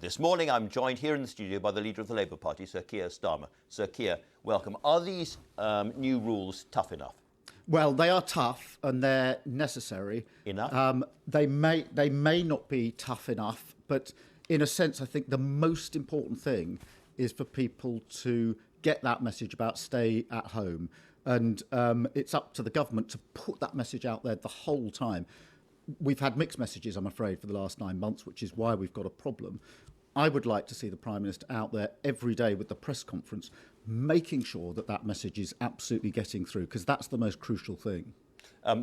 This morning I'm joined here in the studio by the leader of the Labour Party, Sir Keir Starmer. Sir Keir, welcome. Are these new rules tough enough? Well, they are tough and they're necessary. Enough? They may not be tough enough, but in a sense, I think the most important thing is for people to get that message about stay at home. And it's up to the government to put that message out there the whole time. We've had mixed messages, I'm afraid, for the last 9 months, which is why we've got a problem. I would like to see the Prime Minister out there every day with the press conference, making sure that that message is absolutely getting through, because that's the most crucial thing.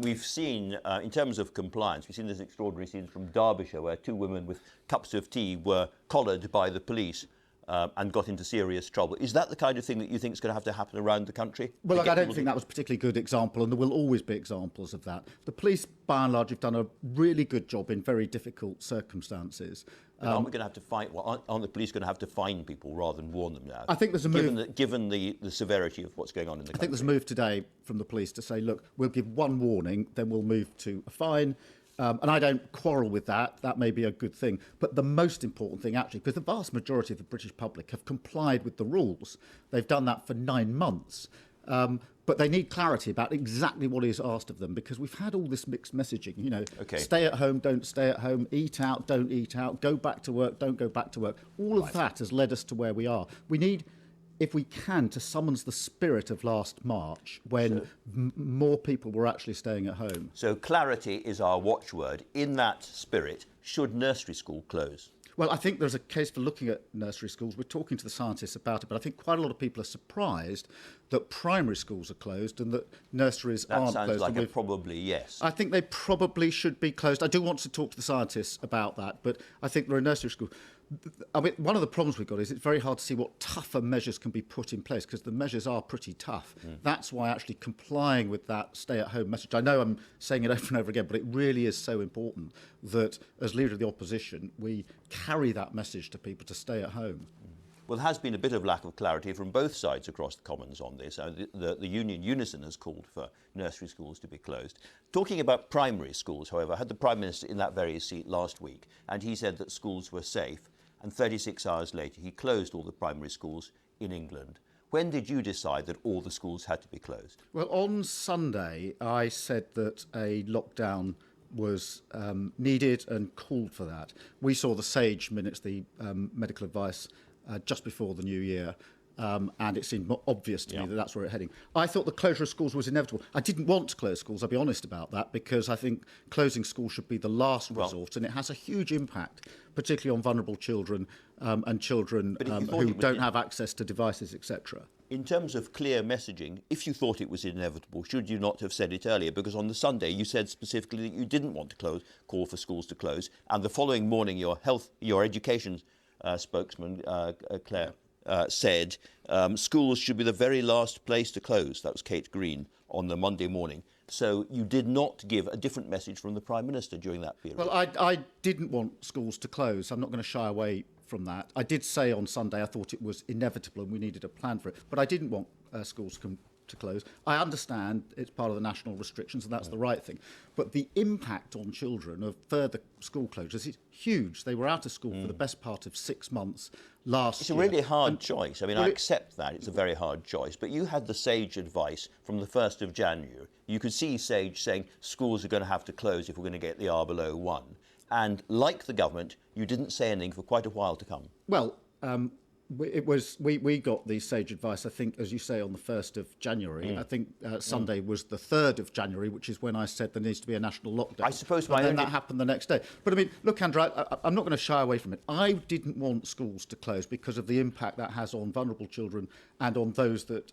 We've seen, in terms of compliance, we've seen this extraordinary scene from Derbyshire where 2 women with cups of tea were collared by the police and got into serious trouble. Is that the kind of thing that you think is going to have to happen around the country? Well, I don't think that was a particularly good example, and there will always be examples of that. The police, by and large, have done a really good job in very difficult circumstances. Aren't we going to have to find? Well, aren't the police going to have to fine people rather than warn them now? I think there's a move. Given the severity of what's going on in the country. I think there's a move today from the police to say, look, we'll give one warning, then we'll move to a fine. And I don't quarrel with that. That may be a good thing. But the most important thing, actually, because the vast majority of the British public have complied with the rules. They've done that for 9 months. But they need clarity about exactly what is asked of them, because we've had all this mixed messaging, you know, Stay at home, don't stay at home, eat out, don't eat out, go back to work, don't go back to work. All of that has led us to where we are. We need, if we can, to summons the spirit of last March when more people were actually staying at home. So clarity is our watchword. In that spirit, should nursery school close? Well, I think there's a case for looking at nursery schools. We're talking to the scientists about it, but I think quite a lot of people are surprised that primary schools are closed and that nurseries aren't closed. That sounds like a probably yes. I think they probably should be closed. I do want to talk to the scientists about that, but I think there are nursery schools. I mean, one of the problems we've got is it's very hard to see what tougher measures can be put in place, because the measures are pretty tough. That's why actually complying with that stay-at-home message, I know I'm saying it over and over again, but it really is so important that as leader of the opposition, we carry that message to people to stay at home. Well, there has been a bit of lack of clarity from both sides across the Commons on this. The union Unison has called for nursery schools to be closed. Talking about primary schools, however, I had the Prime Minister in that very seat last week, and he said that schools were safe. And 36 hours later, he closed all the primary schools in England. When did you decide that all the schools had to be closed? Well, on Sunday, I said that a lockdown was needed and called for that. We saw the SAGE minutes, the medical advice, just before the new year. And it seemed more obvious to me that that's where it's heading. I thought the closure of schools was inevitable. I didn't want to close schools, I'll be honest about that, because I think closing schools should be the last resort, and it has a huge impact, particularly on vulnerable children and children who don't have access to devices, etc. In terms of clear messaging, if you thought it was inevitable, should you not have said it earlier? Because on the Sunday, you said specifically that you didn't want to call for schools to close, and the following morning, your education spokesman, Claire, said schools should be the very last place to close. That was Kate Green on the Monday morning. So you did not give a different message from the Prime Minister during that period. Well, I didn't want schools to close. I'm not going to shy away from that. I did say on Sunday I thought it was inevitable and we needed a plan for it. But I didn't want schools to close. I understand it's part of the national restrictions and that's the right thing. But the impact on children of further school closures is huge. They were out of school for the best part of 6 months last year. It's a really hard choice. I mean, I accept that. It's a very hard choice. But you had the SAGE advice from the 1st of January. You could see SAGE saying schools are going to have to close if we're going to get the R below 1. And like the government, you didn't say anything for quite a while to come. Well, we got the SAGE advice, I think, as you say, on the 1st of January. I think Sunday was the 3rd of January, which is when I said there needs to be a national lockdown. I suppose that happened the next day. But I mean, look, Andrew, I'm not going to shy away from it. I didn't want schools to close because of the impact that has on vulnerable children and on those that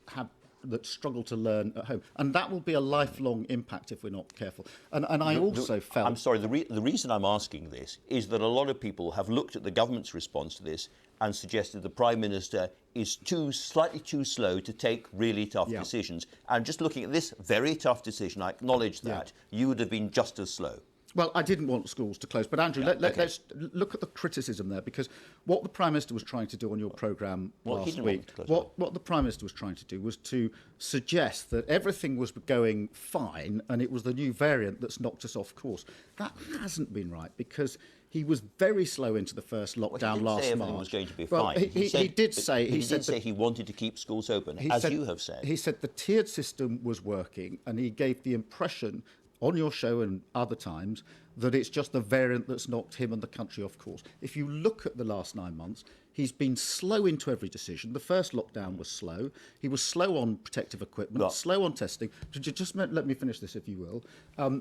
struggle to learn at home. And that will be a lifelong impact if we're not careful. And I also felt... I'm sorry, the reason I'm asking this is that a lot of people have looked at the government's response to this and suggested the Prime Minister is slightly too slow to take really tough decisions. And just looking at this very tough decision, I acknowledge that, you would have been just as slow. Well, I didn't want schools to close, but Andrew, let's look at the criticism there, because what the Prime Minister was trying to do on your programme last week, what the Prime Minister was trying to do was to suggest that everything was going fine and it was the new variant that's knocked us off course. That hasn't been right, because He was very slow into the first lockdown last He didn't say March. everything was going to be Well, fine. he did say he wanted to keep schools open, as you have said. He said the tiered system was working, and he gave the impression on your show and other times that it's just the variant that's knocked him and the country off course. If you look at the last 9 months, he's been slow into every decision. The first lockdown was slow. He was slow on protective equipment, slow on testing. Just let me finish this, if you will.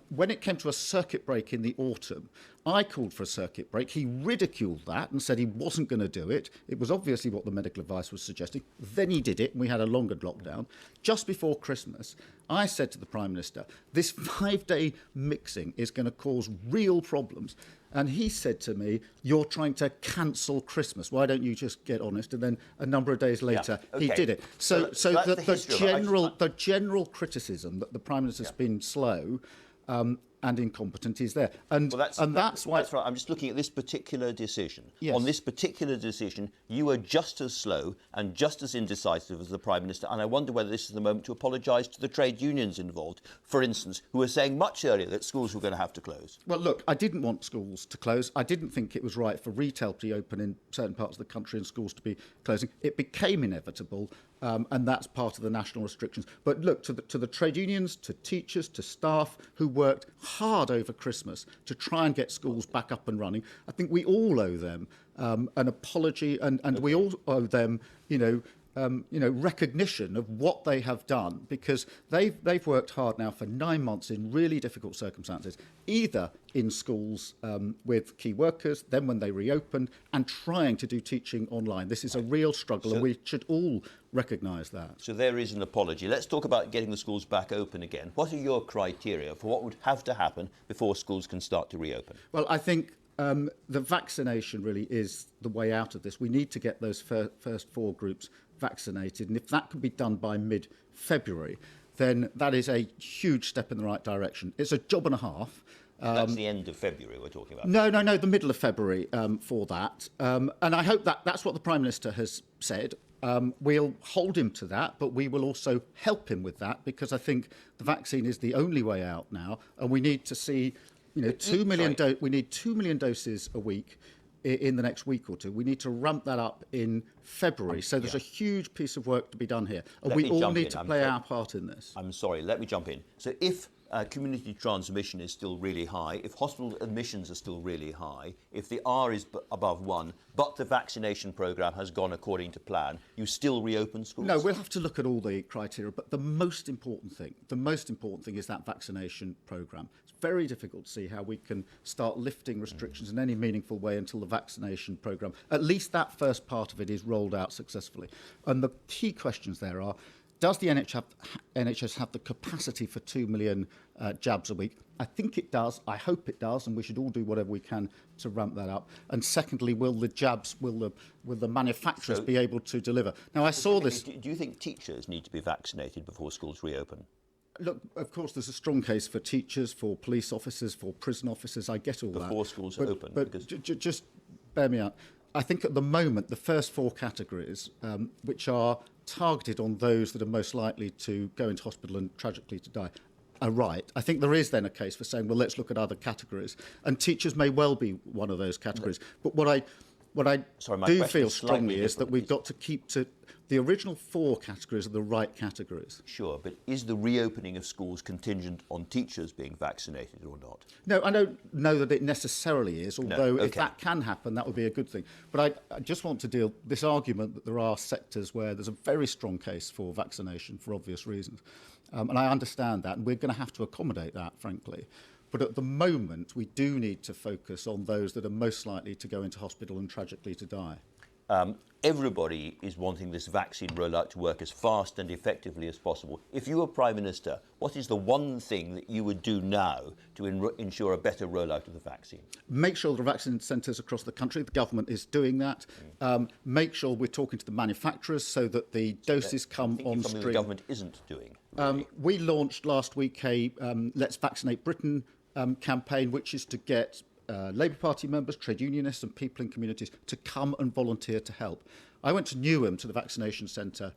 When it came to a circuit break in the autumn, I called for a circuit break. He ridiculed that and said he wasn't going to do it. It was obviously what the medical advice was suggesting. Then he did it, and we had a longer lockdown. Just before Christmas, I said to the Prime Minister, this 5-day mixing is going to cause real problems. And he said to me, you're trying to cancel Christmas. Why don't you just get honest? And then a number of days later, he did it. So the general criticism that the Prime Minister's been slow and incompetent is there. That's why... That's right. I'm just looking at this particular decision. Yes. On this particular decision, you are just as slow and just as indecisive as the Prime Minister, and I wonder whether this is the moment to apologise to the trade unions involved, for instance, who were saying much earlier that schools were going to have to close. Well, look, I didn't want schools to close. I didn't think it was right for retail to be open in certain parts of the country and schools to be closing. It became inevitable, and that's part of the national restrictions. But look, to the trade unions, to teachers, to staff who worked hard over Christmas to try and get schools back up and running, I think we all owe them an apology, and we all owe them, recognition of what they have done, because they've worked hard now for 9 months in really difficult circumstances, either in schools with key workers, then when they reopened, and trying to do teaching online. This is a real struggle, and we should all recognise that. So there is an apology. Let's talk about getting the schools back open again. What are your criteria for what would have to happen before schools can start to reopen? Well, I think the vaccination really is the way out of this. We need to get those first 4 groups vaccinated, and if that can be done by mid-February, then that is a huge step in the right direction. It's a job and a half. That's the end of February we're talking about. No, the middle of February for that. And I hope that's what the Prime Minister has said. We'll hold him to that, but we will also help him with that, because I think the vaccine is the only way out now, and we need to see, 2 million we need 2 million doses a week in the next week or two. We need to ramp that up in February. So there's a huge piece of work to be done here. And we all need to play our part in this. I'm sorry, let me jump in. So if community transmission is still really high, if hospital admissions are still really high, if the R is above 1, but the vaccination programme has gone according to plan, you still reopen schools? No, we'll have to look at all the criteria, but the most important thing is that vaccination programme. It's very difficult to see how we can start lifting restrictions in any meaningful way until the vaccination programme, at least that first part of it, is rolled out successfully. And the key questions there are, does the NHS have the capacity for 2 million jabs a week? I think it does. I hope it does, and we should all do whatever we can to ramp that up. And secondly, will the manufacturers be able to deliver? Now, I saw this. Do you think teachers need to be vaccinated before schools reopen? Look, of course, there's a strong case for teachers, for police officers, for prison officers. I get all that. Before schools are open? But just bear me out. I think at the moment, the first 4 categories, which are targeted on those that are most likely to go into hospital and tragically to die, are right. I think there is then a case for saying, well, let's look at other categories. And teachers may well be one of those categories. But what I do feel strongly is that we've got to keep to the original 4 categories are the right categories. Sure, but is the reopening of schools contingent on teachers being vaccinated or not? No, I don't know that it necessarily is, although if that can happen, that would be a good thing. But I just want to deal this argument that there are sectors where there's a very strong case for vaccination for obvious reasons. And I understand that, and we're going to have to accommodate that, frankly. But at the moment, we do need to focus on those that are most likely to go into hospital and tragically to die. Everybody is wanting this vaccine rollout to work as fast and effectively as possible. If you were Prime Minister, what is the one thing that you would do now to ensure a better rollout of the vaccine? Make sure there are vaccine centres across the country. The government is doing that. Make sure we're talking to the manufacturers so that the doses come on stream. The government isn't doing. Really. We launched last week a Let's Vaccinate Britain campaign, which is to get Labour Party members, trade unionists and people in communities to come and volunteer to help. I went to Newham to the vaccination centre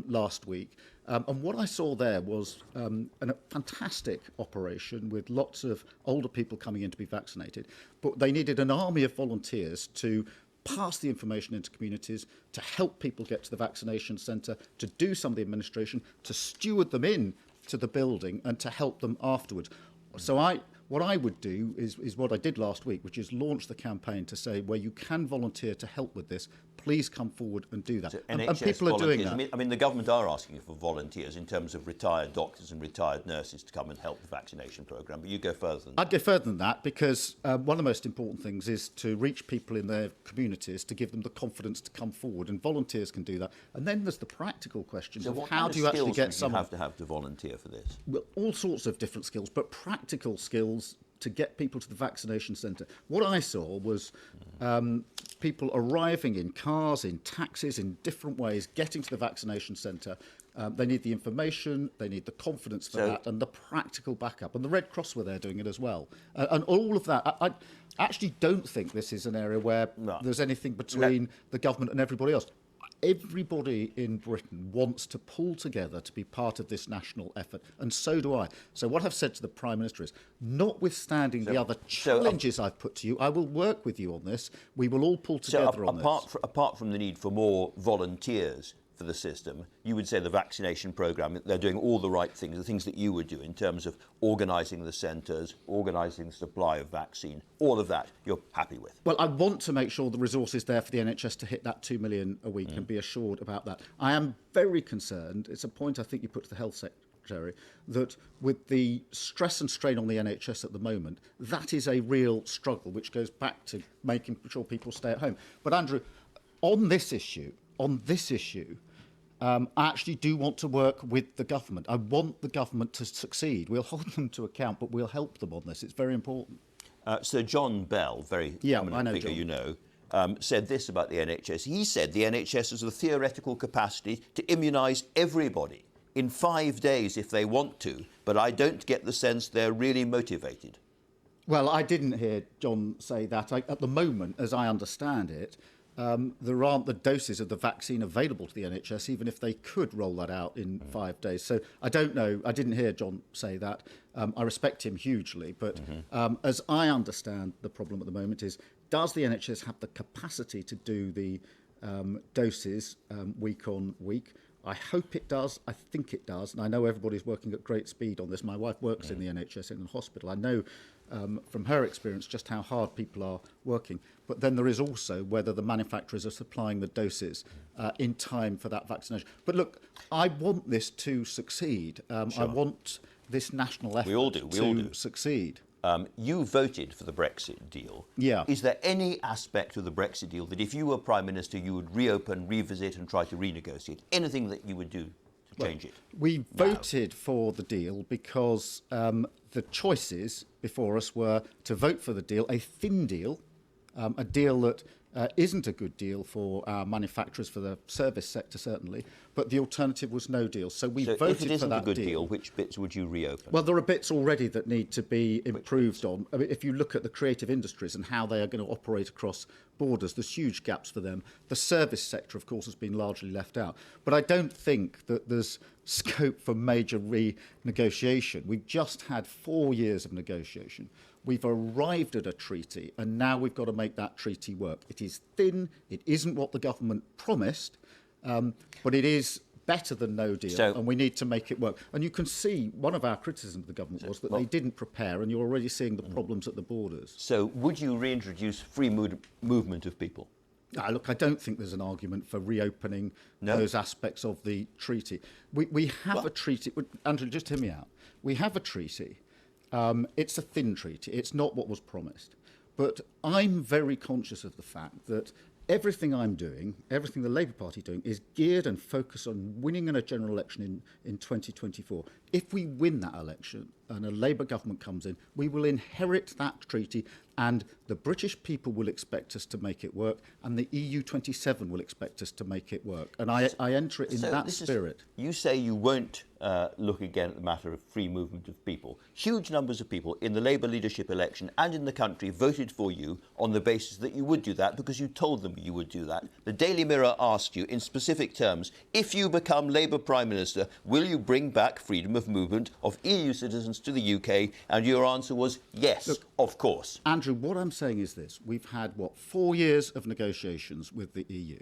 last week. And what I saw there was a fantastic operation with lots of older people coming in to be vaccinated. But they needed an army of volunteers to pass the information into communities, to help people get to the vaccination centre, to do some of the administration, to steward them in to the building and to help them afterwards. So what I would do is what I did last week, which is launch the campaign to say where you can volunteer to help with this, please come forward and do that. So and people are doing that. I mean, the government are asking for volunteers in terms of retired doctors and retired nurses to come and help the vaccination programme, but you go further than that. I'd go further than that because one of the most important things is to reach people in their communities, to give them the confidence to come forward, and volunteers can do that. And then there's the practical questions of how do you actually get someone... have to have to volunteer for this? Well, all sorts of different skills, but practical skills to get people to the vaccination centre. What I saw was people arriving in cars, in taxis, in different ways, getting to the vaccination centre. They need the information, they need the confidence for that, and the practical backup. And the Red Cross were there doing it as well. And all of that. I actually don't think this is an area where there's anything between the government and everybody else. Everybody in Britain wants to pull together to be part of this national effort, and so do I. So what I've said to the Prime Minister is, notwithstanding the other challenges I've put to you, I will work with you on this. We will all pull together on this. Apart from the need for more volunteers for the system, you would say the vaccination programme, they're doing all the right things, the things that you would do in terms of organising the centres, organising the supply of vaccine, all of that you're happy with? Well, I want to make sure the resource is there for the NHS to hit that 2 million a week and be assured about that. I am very concerned, it's a point I think you put to the Health Secretary, that with the stress and strain on the NHS at the moment, that is a real struggle, which goes back to making sure people stay at home. But Andrew, on this issue, I actually do want to work with the government. I want the government to succeed. We'll hold them to account, but we'll help them on this. It's very important. So John Bell, very prominent figure, you know, said this about the NHS. He said the NHS has the theoretical capacity to immunise everybody in 5 days if they want to, but I don't get the sense they're really motivated. Well, I didn't hear John say that. At the moment, as I understand it, there aren't the doses of the vaccine available to the NHS, even if they could roll that out in 5 days. So I don't know. I didn't hear John say that. I respect him hugely. But as I understand the problem at the moment is, does the NHS have the capacity to do the doses week on week? I hope it does. I think it does. And I know everybody's working at great speed on this. My wife works in the NHS in a hospital. I know from her experience just how hard people are working. But then there is also whether the manufacturers are supplying the doses in time for that vaccination. But look, I want this to succeed. I want this national effort to succeed. You voted for the Brexit deal. Yeah. Is there any aspect of the Brexit deal that if you were Prime Minister you would reopen, revisit and try to renegotiate? Anything that you would do to change it? We voted for the deal because the choices before us were to vote for the deal, a thin deal, a deal that isn't a good deal for our manufacturers, for the service sector certainly, but the alternative was no deal. So we voted for that deal. If it isn't a good deal, which bits would you reopen? Well, there are bits already that need to be improved on. I mean, if you look at the creative industries and how they are going to operate across borders, there's huge gaps for them. The service sector, of course, has been largely left out. But I don't think that there's scope for major renegotiation. We've just had 4 years of negotiation. We've arrived at a treaty, and now we've got to make that treaty work. It is thin, it isn't what the government promised, but it is better than no deal, and we need to make it work. And you can see one of our criticisms of the government was that they didn't prepare, and you're already seeing the problems at the borders. So would you reintroduce free movement of people? Look, I don't think there's an argument for reopening those aspects of the treaty. We have a treaty. Andrew, just hear me out. We have a treaty. It's a thin treaty. It's not what was promised. But I'm very conscious of the fact that everything I'm doing, everything the Labour Party doing, is geared and focused on winning in a general election in 2024. If we win that election, and a Labour government comes in, we will inherit that treaty, and the British people will expect us to make it work, and the EU27 will expect us to make it work. And I enter it in that spirit. You say you won't look again at the matter of free movement of people. Huge numbers of people in the Labour leadership election and in the country voted for you on the basis that you would do that because you told them you would do that. The Daily Mirror asked you in specific terms, if you become Labour Prime Minister, will you bring back freedom of movement of EU citizens to the UK? And your answer was yes, look, of course. Andrew, what I'm saying is this. We've had, 4 years of negotiations with the EU.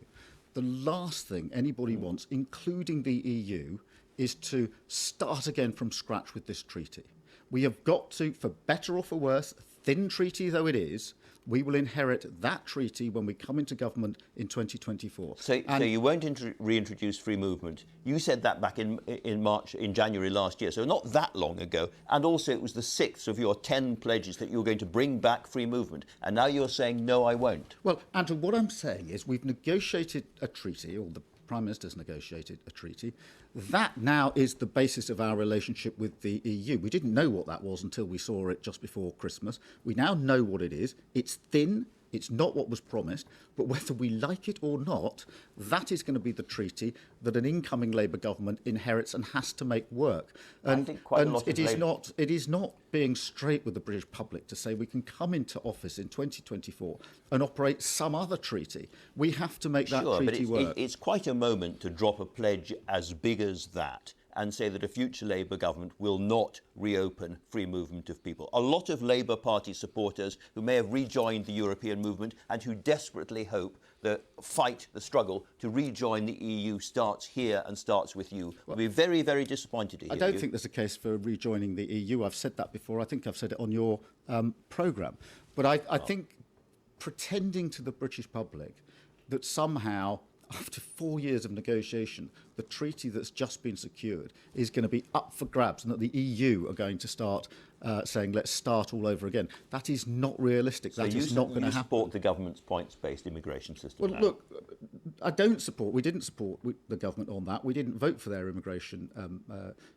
The last thing anybody wants, including the EU, is to start again from scratch with this treaty. We have got to, for better or for worse, thin treaty though it is, we will inherit that treaty when we come into government in 2024. So you won't reintroduce free movement. You said that back in January last year, so not that long ago. And also it was the 6th of your 10 pledges that you were going to bring back free movement. And now you're saying, no, I won't. Well, Andrew, what I'm saying is we've negotiated a treaty, or the Prime Minister's negotiated a treaty. That now is the basis of our relationship with the EU. We didn't know what that was until we saw it just before Christmas. We now know what it is. It's thin. It's not what was promised. But whether we like it or not, that is going to be the treaty that an incoming Labour government inherits and has to make work. And, I think quite a lot it is not being straight with the British public to say we can come into office in 2024 and operate some other treaty. We have to make that treaty work. It's quite a moment to drop a pledge as big as that and say that a future Labour government will not reopen free movement of people. A lot of Labour Party supporters who may have rejoined the European movement and who desperately hope the fight, the struggle to rejoin the EU starts here and starts with you will be very, very disappointed to hear I don't think there's a case for rejoining the EU. I've said that before. I think I've said it on your programme. But I think pretending to the British public that somehow, after 4 years of negotiation, the treaty that's just been secured is going to be up for grabs and that the EU are going to start saying, let's start all over again. That is not realistic. That is not going to happen. You support the government's points-based immigration system Well, now. look, we didn't support the government on that. We didn't vote for their immigration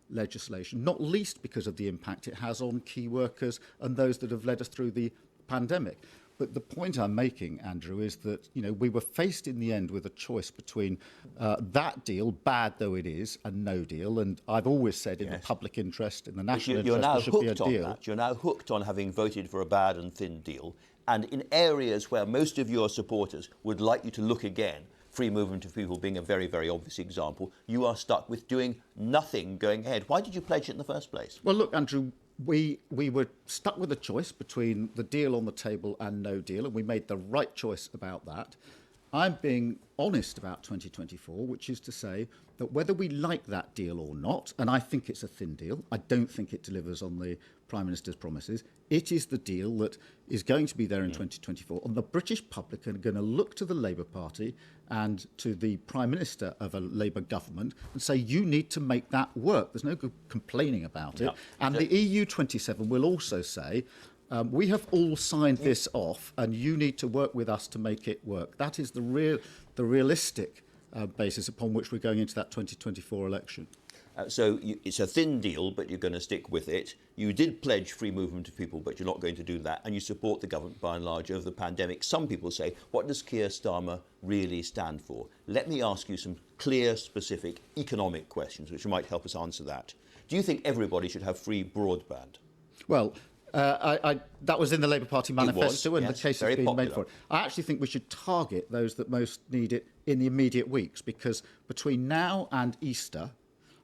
legislation, not least because of the impact it has on key workers and those that have led us through the pandemic. But the point I'm making, Andrew, is that we were faced in the end with a choice between that deal, bad though it is, and no deal. And I've always said in the public interest, in the national interest, there should be a deal. You're now hooked on having voted for a bad and thin deal. And in areas where most of your supporters would like you to look again, free movement of people being a very, very obvious example, you are stuck with doing nothing going ahead. Why did you pledge it in the first place? Well, look, Andrew, we were stuck with a choice between the deal on the table and no deal, and we made the right choice about that. I'm being honest about 2024, which is to say that whether we like that deal or not, and I think it's a thin deal, I don't think it delivers on the Prime Minister's promises, it is the deal that is going to be there in 2024. And the British public are going to look to the Labour Party and to the Prime Minister of a Labour government and say, you need to make that work. There's no good complaining about it. No. And the EU27 will also say, we have all signed this off and you need to work with us to make it work. That is the realistic basis upon which we're going into that 2024 election. So it's a thin deal, but you're going to stick with it. You did pledge free movement of people, but you're not going to do that. And you support the government by and large over the pandemic. Some people say, what does Keir Starmer really stand for? Let me ask you some clear, specific economic questions, which might help us answer that. Do you think everybody should have free broadband? Well, that was in the Labour Party manifesto, and the case has been made for it. I actually think we should target those that most need it in the immediate weeks, because between now and Easter,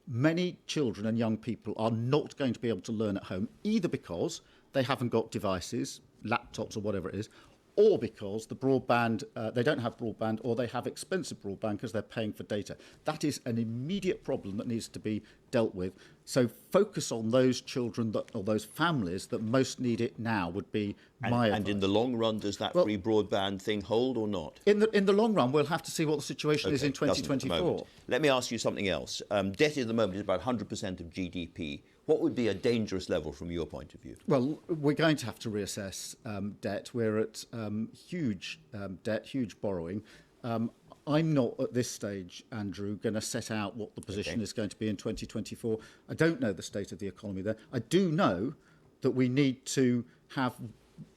many children and young people are not going to be able to learn at home, either because they haven't got devices, laptops or whatever it is, or because the broadband, they don't have broadband, or they have expensive broadband because they're paying for data. That is an immediate problem that needs to be dealt with. So focus on those children or those families that most need it now would be my advice. And in the long run, does that free broadband thing hold or not? In the long run, we'll have to see what the situation is in 2024. Let me ask you something else. Debt at the moment is about 100% of GDP. What would be a dangerous level from your point of view? Well, we're going to have to reassess debt. We're at huge debt, huge borrowing. I'm not at this stage, Andrew, going to set out what the position is going to be in 2024. I don't know the state of the economy there. I do know that we need to have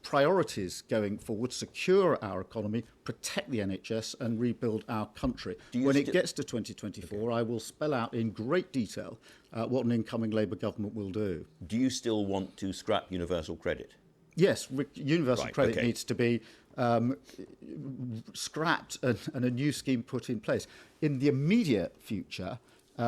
priorities going forward, secure our economy, protect the NHS and rebuild our country. When it gets to 2024, I will spell out in great detail what an incoming Labour government will do. Do you still want to scrap universal credit? Yes, universal credit needs to be scrapped and a new scheme put in place. In the immediate future,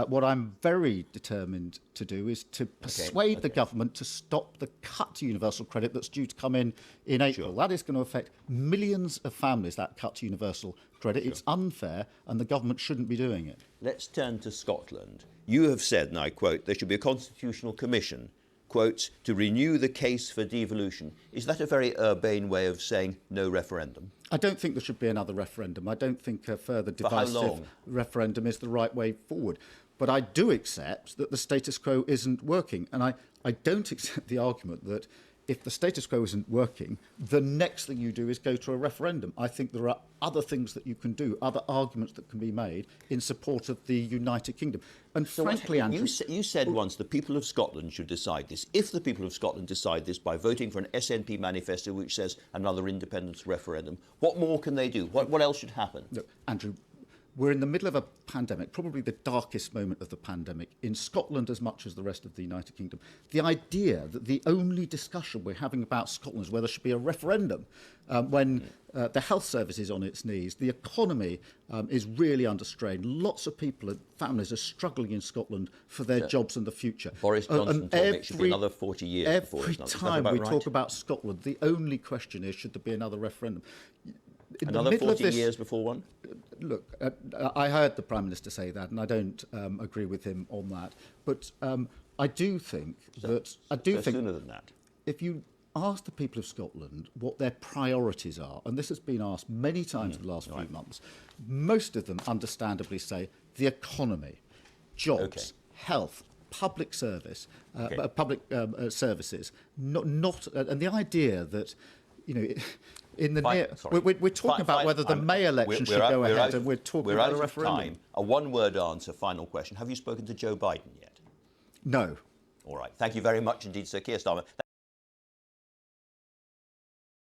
what I'm very determined to do is to persuade the government to stop the cut to universal credit that's due to come in April. Sure. That is going to affect millions of families, that cut to universal credit. Sure. It's unfair and the government shouldn't be doing it. Let's turn to Scotland. You have said, and I quote, there should be a constitutional commission, quote, to renew the case for devolution. Is that a very urbane way of saying no referendum? I don't think there should be another referendum. I don't think a further divisive referendum is the right way forward. But I do accept that the status quo isn't working. And I don't accept the argument that if the status quo isn't working, the next thing you do is go to a referendum. I think there are other things that you can do, other arguments that can be made in support of the United Kingdom. And so frankly, Andrew... You said once the people of Scotland should decide this. If the people of Scotland decide this by voting for an SNP manifesto which says another independence referendum, what more can they do? What else should happen? Look, Andrew, we're in the middle of a pandemic, probably the darkest moment of the pandemic, in Scotland as much as the rest of the United Kingdom. The idea that the only discussion we're having about Scotland is whether there should be a referendum when the health service is on its knees, the economy is really under strain. Lots of people and families are struggling in Scotland for their jobs and the future. Boris Johnson told me it should be another 40 years before every time we talk about Scotland, the only question is, should there be another referendum? Another 40 years before one? Look, I heard the Prime Minister say that, and I don't agree with him on that. But I do think sooner than that. If you ask the people of Scotland what their priorities are, and this has been asked many times in the last few months, most of them understandably say the economy, jobs, health, public service, public services, and the idea that, you know, in the we're talking about whether the May election should go ahead, and we're talking about a referendum. Time. A one-word answer, final question. Have you spoken to Joe Biden yet? No. All right. Thank you very much indeed, Sir Keir Starmer.